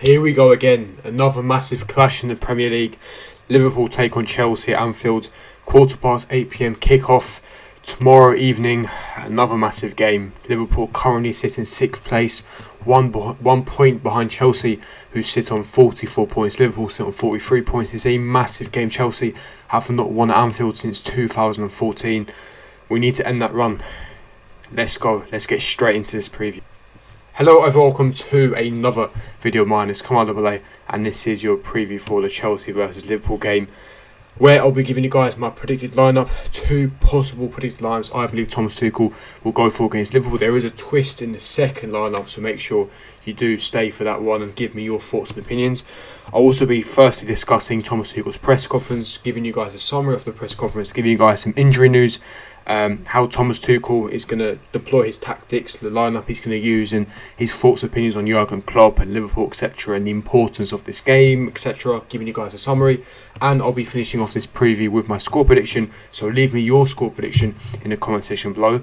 Here we go again. Another massive clash in the Premier League. Liverpool take on Chelsea at Anfield. 8:15 p.m. kickoff tomorrow evening. Another massive game. Liverpool currently sit in 6th place, one point behind Chelsea, who sit on 44 points. Liverpool sit on 43 points. It's a massive game. Chelsea have not won at Anfield since 2014. We need to end that run. Let's go. Let's get straight into this preview. Hello and welcome to another video of mine. It's Kemal AA, and this is your preview for the Chelsea versus Liverpool game, where I'll be giving you guys my predicted lineup. Two possible predicted lineups I believe Thomas Tuchel will go for against Liverpool. There is a twist in the second lineup, so make sure you do stay for that one and give me your thoughts and opinions. I'll also be firstly discussing Thomas Tuchel's press conference, giving you guys a summary of the press conference, giving you guys some injury news, how Thomas Tuchel is going to deploy his tactics, the lineup he's going to use, and his thoughts and opinions on Jurgen Klopp and Liverpool, etc., and the importance of this game, etc., giving you guys a summary. And I'll be finishing off this preview with my score prediction, so leave me your score prediction in the comment section below.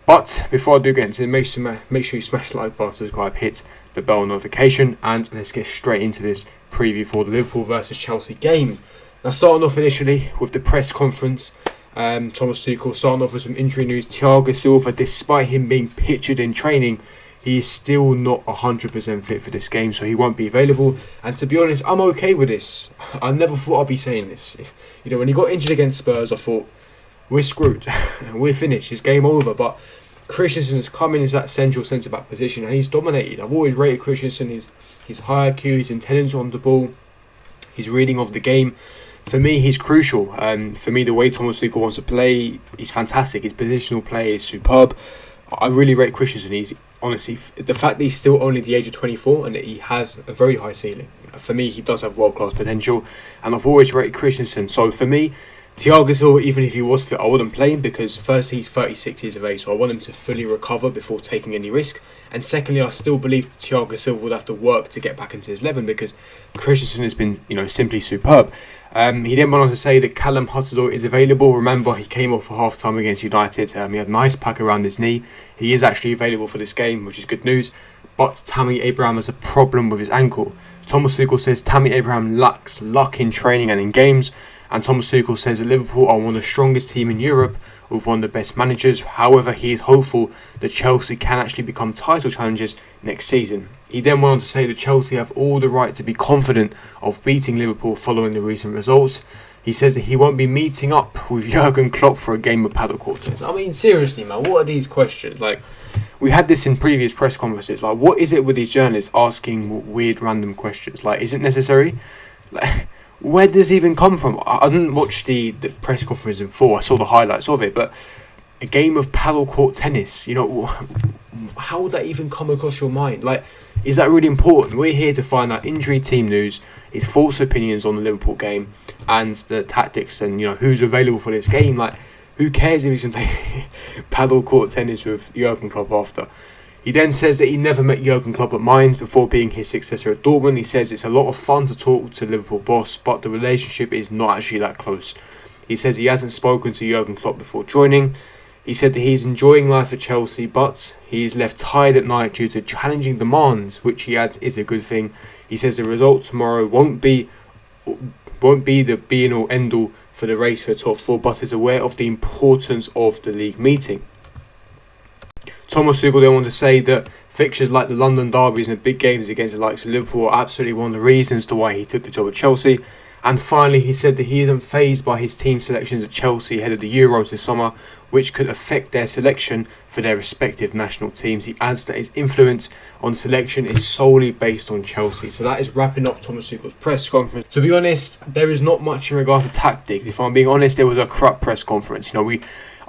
But before I do get into it, make sure you smash the like button, subscribe, hit the bell notification, and let's get straight into this preview for the Liverpool versus Chelsea game. Now, starting off initially with the press conference, Thomas Tuchel starting off with some injury news. Thiago Silva, despite him being pictured in training, he is still not 100% fit for this game, so he won't be available. And to be honest, I'm okay with this. I never thought I'd be saying this. When he got injured against Spurs, I thought, we're screwed. We're finished. It's game over. But Christensen has come in as that central centre-back position, and he's dominated. I've always rated Christensen. His high IQ, his intelligence on the ball, his reading of the game. For me, he's crucial. For me, the way Thomas Tuchel wants to play, he's fantastic. His positional play is superb. I really rate Christensen. He's honestly, the fact that he's still only the age of 24 and that he has a very high ceiling. For me, he does have world-class potential, and I've always rated Christensen. So for me, Thiago Silva, even if he was fit, I wouldn't play him because first, he's 36 years of age, so I want him to fully recover before taking any risk. And secondly, I still believe Thiago Silva would have to work to get back into his 11 because Christensen has been, simply superb. He then went on to say that Callum Hudson-Odoi is available. Remember, he came off for half-time against United. He had an ice pack around his knee. He is actually available for this game, which is good news. But Tammy Abraham has a problem with his ankle. Thomas Tuchel says Tammy Abraham lacks luck in training and in games. And Thomas Tuchel says that Liverpool are one of the strongest teams in Europe with one of the best managers. However, he is hopeful that Chelsea can actually become title challengers next season. He then went on to say that Chelsea have all the right to be confident of beating Liverpool following the recent results. He says that he won't be meeting up with Jurgen Klopp for a game of paddle court tennis. I mean, seriously, man, what are these questions? We had this in previous press conferences. What is it with these journalists asking weird random questions? Is it necessary? Where does it even come from? I didn't watch the press conference in full. I saw the highlights of it, but a game of paddle court tennis, how would that even come across your mind? Is that really important? We're here to find out injury, team news, his false opinions on the Liverpool game, and the tactics, and who's available for this game. Who cares if he's going to play paddle court tennis with Jurgen Klopp after? He then says that he never met Jurgen Klopp at Mainz before being his successor at Dortmund. He says it's a lot of fun to talk to Liverpool boss, but the relationship is not actually that close. He says he hasn't spoken to Jurgen Klopp before joining. He said that he's enjoying life at Chelsea, but he is left tired at night due to challenging demands, which he adds is a good thing. He says the result tomorrow won't be the be-all end-all for the race for the top four, but is aware of the importance of the league meeting. Thomas Tuchel then wanted to say that fixtures like the London derbies and the big games against the likes of Liverpool are absolutely one of the reasons to why he took the job at Chelsea. And finally, he said that he isn't fazed by his team selections at Chelsea ahead of the Euros this summer, which could affect their selection for their respective national teams. He adds that his influence on selection is solely based on Chelsea. So that is wrapping up Thomas Tuchel's press conference. To be honest, there is not much in regards to tactics. If I'm being honest, there was a crap press conference.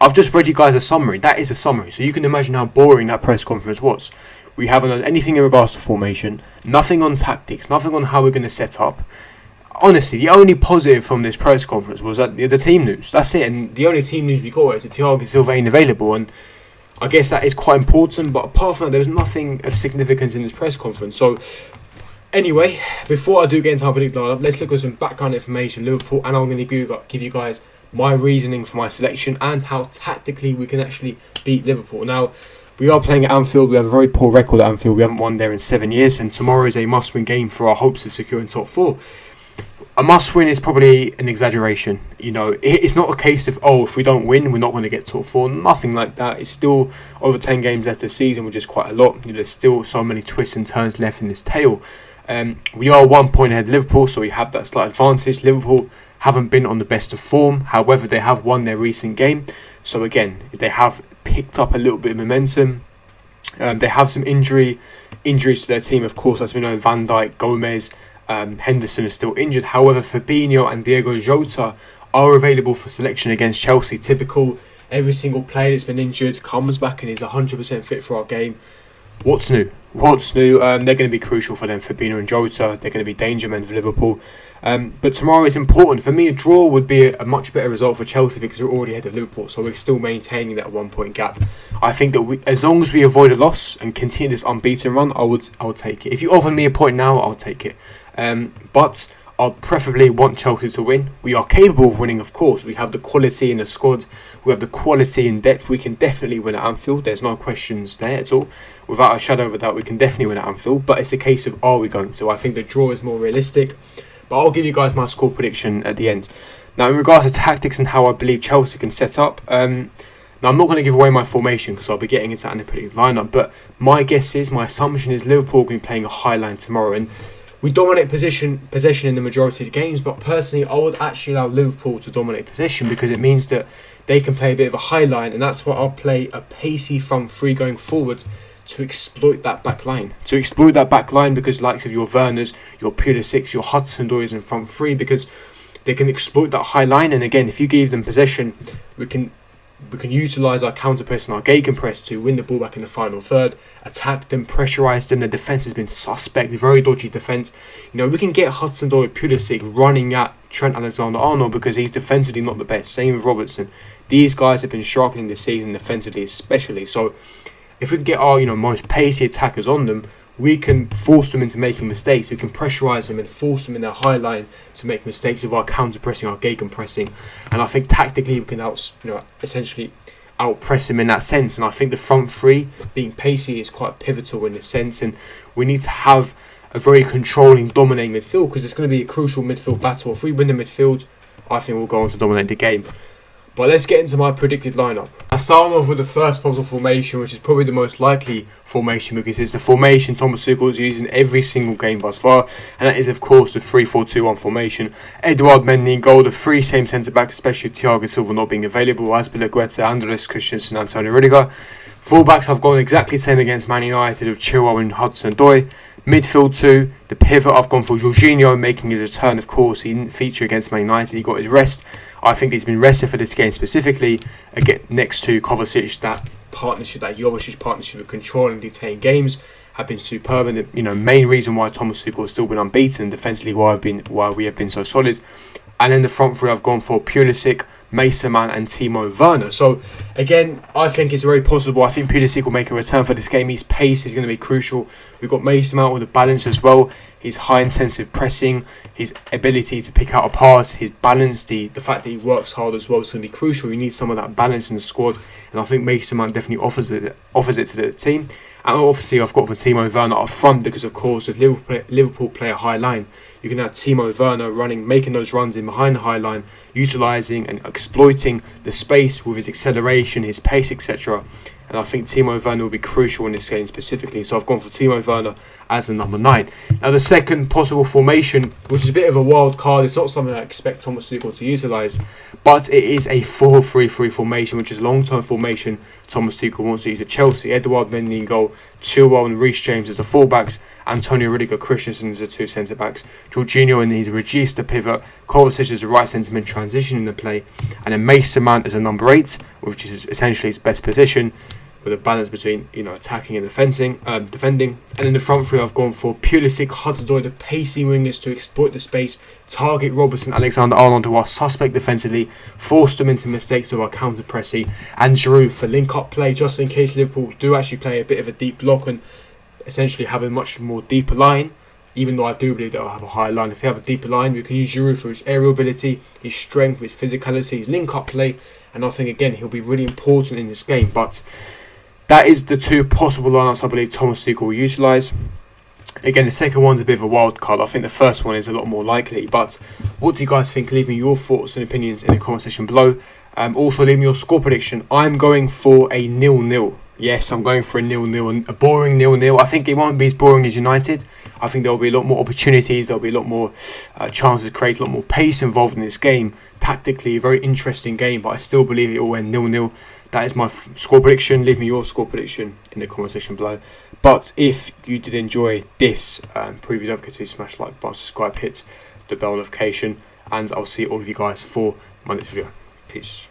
I've just read you guys a summary. That is a summary. So you can imagine how boring that press conference was. We haven't done anything in regards to formation, nothing on tactics, nothing on how we're going to set up. Honestly, the only positive from this press conference was that the team news. That's it. And the only team news we got is that Thiago Silva ain't available. And I guess that is quite important. But apart from that, there was nothing of significance in this press conference. So anyway, before I do get into our predicted lineup, let's look at some background information, Liverpool. And I'm going to give you guys my reasoning for my selection and how tactically we can actually beat Liverpool. Now, We are playing at Anfield. We have a very poor record at Anfield. We haven't won there in 7 years, and tomorrow is a must-win game for our hopes of securing top 4. A must-win is probably an exaggeration. It's not a case of, if we don't win, we're not going to get top 4. Nothing like that. It's still over 10 games left this season, which is quite a lot. There's still so many twists and turns left in this tale. We are 1 point ahead of Liverpool, so we have that slight advantage. Liverpool haven't been on the best of form. However, they have won their recent game. So again, they have picked up a little bit of momentum. They have some injuries to their team, of course. As we know, Van Dijk, Gomez, Henderson is still injured. However, Fabinho and Diego Jota are available for selection against Chelsea. Typical, every single player that's been injured comes back and is 100% fit for our game. What's new? They're going to be crucial for them, Fabinho and Jota. They're going to be danger men for Liverpool. But tomorrow is important. For me, a draw would be a much better result for Chelsea because we're already ahead of Liverpool. So we're still maintaining that 1 point gap. I think that as long as we avoid a loss and continue this unbeaten run, I would take it. If you offer me a point now, I'll take it. But I'll preferably want Chelsea to win. We are capable of winning, of course. We have the quality in the squad. We have the quality in depth. We can definitely win at Anfield. There's no questions there at all. Without a shadow of a doubt, we can definitely win at Anfield. But it's a case of, are we going to? I think the draw is more realistic. But I'll give you guys my score prediction at the end. Now, in regards to tactics and how I believe Chelsea can set up, now I'm not going to give away my formation because I'll be getting into that in the predicted lineup. But my assumption is Liverpool will be playing a high line tomorrow. And we dominate possession in the majority of the games, but personally, I would actually allow Liverpool to dominate possession because it means that they can play a bit of a high line, and that's why I'll play a pacey front three going forward to exploit that back line. Because likes of your Werners, your Pulisic, your Hudson-Odoi in front three, because they can exploit that high line, and again, if you give them possession, we can utilise our counter-press and our gegenpress to win the ball back in the final third, attack them, pressurise them. The defence has been suspect, very dodgy defence. We can get Hudson-Odoi, Pulisic running at Trent Alexander-Arnold because he's defensively not the best. Same with Robertson. These guys have been struggling this season defensively especially. So if we can get our most pacey attackers on them, we can force them into making mistakes. We can pressurise them and force them in their high line to make mistakes of our counter-pressing, our gegenpressing. And I think tactically we can essentially out-press them in that sense. And I think the front three, being pacey, is quite pivotal in this sense. And we need to have a very controlling, dominating midfield because it's going to be a crucial midfield battle. If we win the midfield, I think we'll go on to dominate the game. But let's get into my predicted lineup. I'm starting off with the first possible formation, which is probably the most likely formation because it's the formation Thomas Tuchel is using every single game thus far, and that is of course the 3-4-2-1 formation. Edouard Mendy in goal, the three same centre-backs, especially Thiago Silva not being available, Azpilicueta, Andres Christensen and Antonio Rudiger. Fullbacks I've gone exactly the same against Man United of Chilwell and Hudson-Odoi. Midfield 2, the pivot I've gone for Jorginho making his return. Of course, he didn't feature against Man United, he got his rest. I think he's been rested for this game specifically. Again, next to Kovacic, that Jovic's partnership of control and detain games have been superb, and the main reason why Thomas Tuchel has still been unbeaten and defensively why we have been so solid. And then the front three I've gone for Pulisic, Mason Mount and Timo Werner. So again, I think it's very possible. I think Pulisic will make a return for this game. His pace is going to be crucial. We've got Mason Mount with a balance as well. His high intensive pressing, his ability to pick out a pass, his balance, the fact that he works hard as well is going to be crucial. You need some of that balance in the squad, and I think Mason Mount definitely offers it to the team. And obviously I've got for Timo Werner up front because of course if Liverpool play a high line, you can have Timo Werner making those runs in behind the high line, utilising and exploiting the space with his acceleration, his pace, etc. And I think Timo Werner will be crucial in this game specifically. So I've gone for Timo Werner as a number 9. Now the second possible formation, which is a bit of a wild card, it's not something I expect Thomas Tuchel to utilise, but it is a 4-3-3 formation, which is a long-term formation Thomas Tuchel wants to use at Chelsea. Edouard Mendy in goal, Chilwell and Reece James as the fullbacks, Antonio Rudiger, Christensen as the two centre-backs, Jorginho and his regista pivot, Kovacic as the right centre-mid transitioning the play, and then Mason Mount as a number 8, which is essentially his best position, with a balance between attacking and defending. And in the front three I've gone for Pulisic, Hudson-Odoi, the pacey wingers to exploit the space, target Robertson, Alexander-Arnold who are suspect defensively, force them into mistakes of our counter-pressing, and Giroud for link-up play just in case Liverpool do actually play a bit of a deep block and essentially have a much more deeper line. Even though I do believe they'll have a higher line, if they have a deeper line, we can use Giroud for his aerial ability, his strength, his physicality, his link-up play, and I think again he'll be really important in this game. But that is the two possible lineups I believe Thomas Tuchel will utilise. Again, the second one's a bit of a wild card. I think the first one is a lot more likely. But what do you guys think? Leave me your thoughts and opinions in the comment section below. Also, leave me your score prediction. I'm going for a 0-0. Yes, I'm going for a 0-0, a boring 0-0. I think it won't be as boring as United. I think there will be a lot more opportunities. There will be a lot more chances to create, a lot more pace involved in this game. Tactically, a very interesting game, but I still believe it will end 0-0. That is my score prediction. Leave me your score prediction in the comment section below. But if you did enjoy this preview, don't forget to smash like button, subscribe, hit the bell notification, and I'll see all of you guys for my next video. Peace.